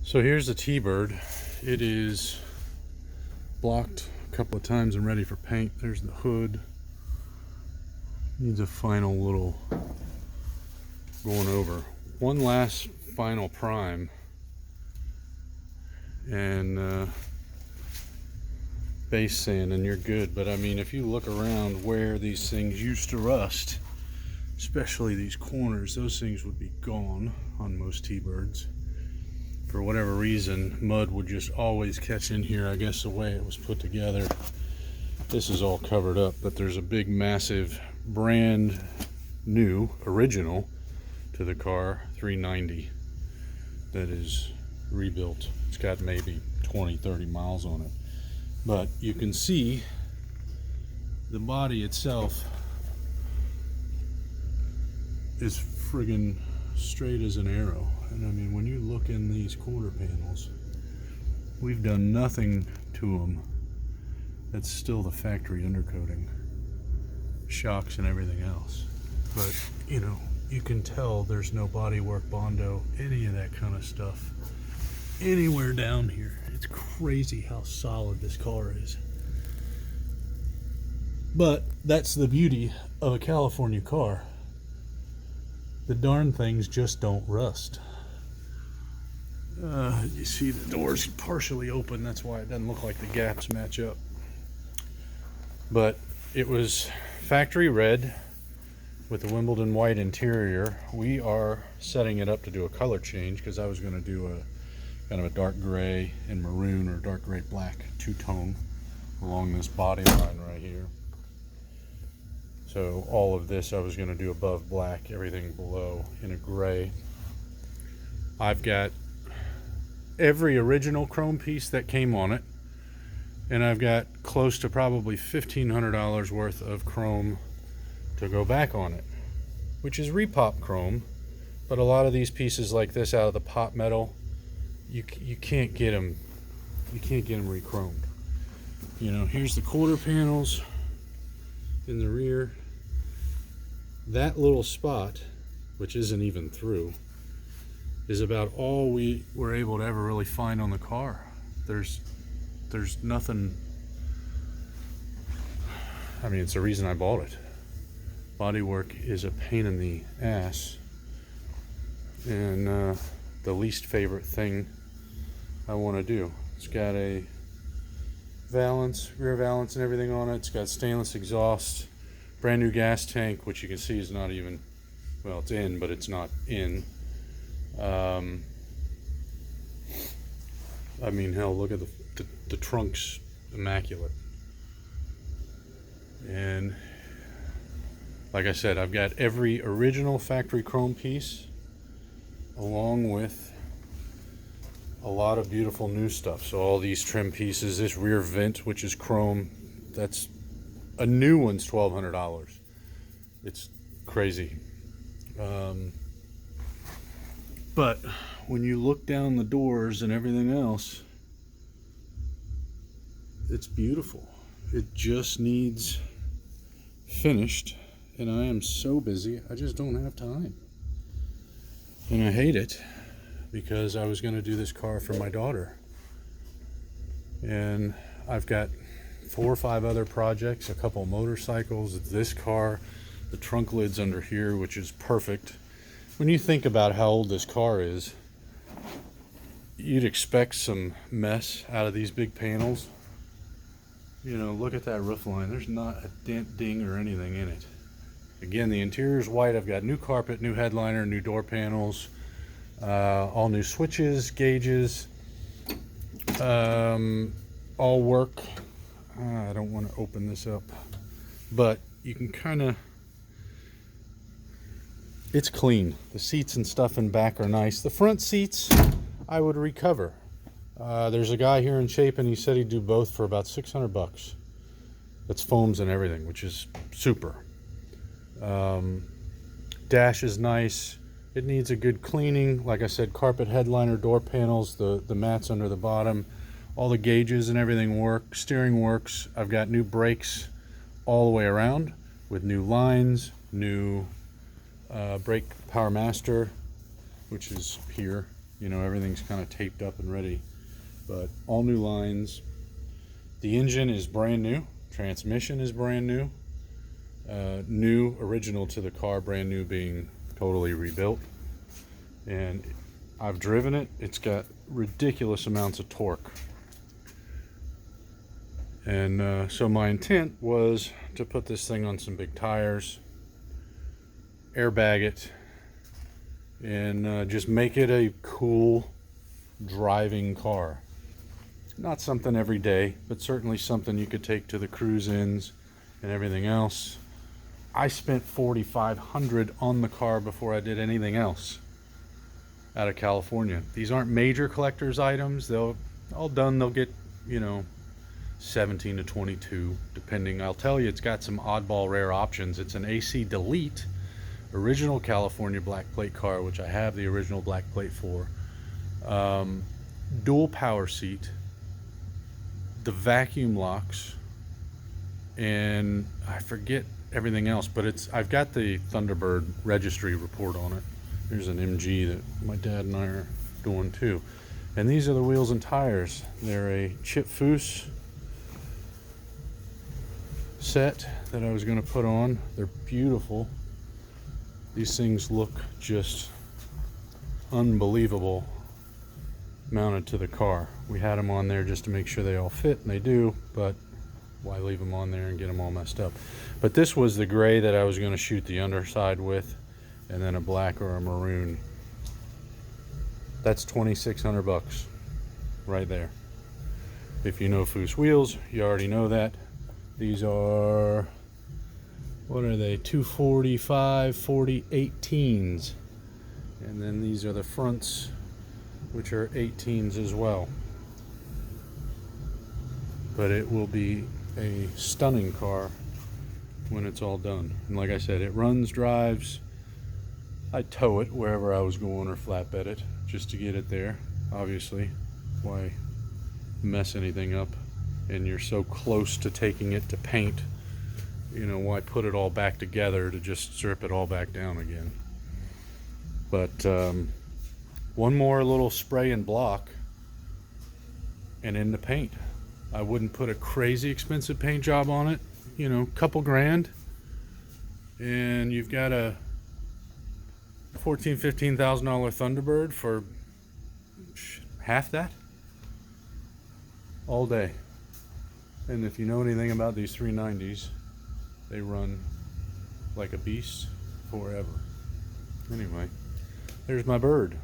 So here's the Tbird. It is blocked a couple of times and ready for paint. There's the hood. Needs a final little going over. One last final prime and base sand and you're good. But I mean, if you look around where these things used to rust, especially these corners, those things would be gone on most Tbirds. For whatever reason, mud would just always catch in here. I guess the way it was put together. This is all covered up, but there's a big massive brand new original to the car 390 that is rebuilt. It's got maybe 20-30 miles on it, but you can see the body itself is friggin' straight as an arrow. And I mean, when you look in these quarter panels, we've done nothing to them. That's still the factory undercoating, shocks and everything else. But you know, you can tell there's no bodywork, Bondo, any of that kind of stuff anywhere down here. It's crazy how solid this car is. But that's the beauty of a California car. The darn things just don't rust. You see the door's partially open, that's why it doesn't look like the gaps match up. But it was factory red with the Wimbledon white interior. We are setting it up to do a color change because I was going to do a kind of a dark gray and maroon or dark gray black two-tone along this body line right here. So all of this I was going to do above black, everything below in a gray. I've got every original chrome piece that came on it, and I've got close to probably $1,500 worth of chrome to go back on it, which is repop chrome. But a lot of these pieces like this out of the pot metal, you can't get them re-chromed. You know, here's the quarter panels in the rear. That little spot, which isn't even through, is about all we were able to ever really find on the car. There's nothing. I mean, it's the reason I bought it. Bodywork is a pain in the ass, and the least favorite thing I want to do. It's got a valance, rear valance and everything on it. It's got stainless exhaust, brand new gas tank, which you can see is not even, well, it's in, but it's not in. I mean, hell, look at the trunk's immaculate. And like I said, I've got every original factory chrome piece along with a lot of beautiful new stuff. So all these trim pieces, this rear vent, which is chrome, that's a new one's $1,200. It's crazy. But when you look down the doors and everything else, it's beautiful. It just needs finished, and I am so busy, I just don't have time. And I hate it because I was going to do this car for my daughter. And I've got 4 or 5 other projects, a couple motorcycles, this car, the trunk lid's under here, which is perfect. When you think about how old this car is, you'd expect some mess out of these big panels. You know, look at that roof line. There's not a dent, ding, or anything in it. Again, the interior's white. I've got new carpet, new headliner, new door panels, all new switches, gauges, all work. I don't want to open this up, but you can kind of, it's clean. The seats and stuff in back are nice. The front seats I would recover. There's a guy here in Chapin, he said he'd do both for about $600. That's foams and everything, which is super. Dash is nice. It needs a good cleaning. Like I said, carpet, headliner, door panels, the mats under the bottom, all the gauges and everything work. Steering works. I've got new brakes all the way around with new lines, new brake power master, which is here. You know, everything's kind of taped up and ready, but all new lines. The engine is brand new. Transmission is brand new. New, original to the car, brand new, being totally rebuilt. And I've driven it. It's got ridiculous amounts of torque. And so my intent was to put this thing on some big tires, airbag it, and just make it a cool driving car. Not something every day, but certainly something you could take to the cruise-ins and everything else. I spent $4,500 on the car before I did anything else out of California. These aren't major collector's items. They'll all done. They'll get, you know, 17 to 22, depending. I'll tell you, it's got some oddball rare options. It's an AC Delete, original California black plate car, which I have the original black plate for. Dual power seat, the vacuum locks, and I forget everything else, but I've got the Thunderbird registry report on it. There's an MG that my dad and I are doing too. And these are the wheels and tires. They're a Chip Foose set that I was going to put on. They're beautiful. These things look just unbelievable mounted to the car. We had them on there just to make sure they all fit, and they do, but why leave them on there and get them all messed up? But this was the gray that I was going to shoot the underside with, and then a black or a maroon. That's $2,600 right there. If you know Foose wheels, you already know that. These are, what are they, 245 40 18s, and then these are the fronts, which are 18s as well. But it will be a stunning car when it's all done. And like I said, it runs, drives. I tow it wherever I was going or flatbed it just to get it there. Obviously, why mess anything up? And you're so close to taking it to paint, you know, why put it all back together to just strip it all back down again? But one more little spray and block and in the paint. I wouldn't put a crazy expensive paint job on it, you know, couple grand, and you've got a $14,000-$15,000 Thunderbird for half that all day. And if you know anything about these 390s, they run like a beast forever. Anyway, there's my bird.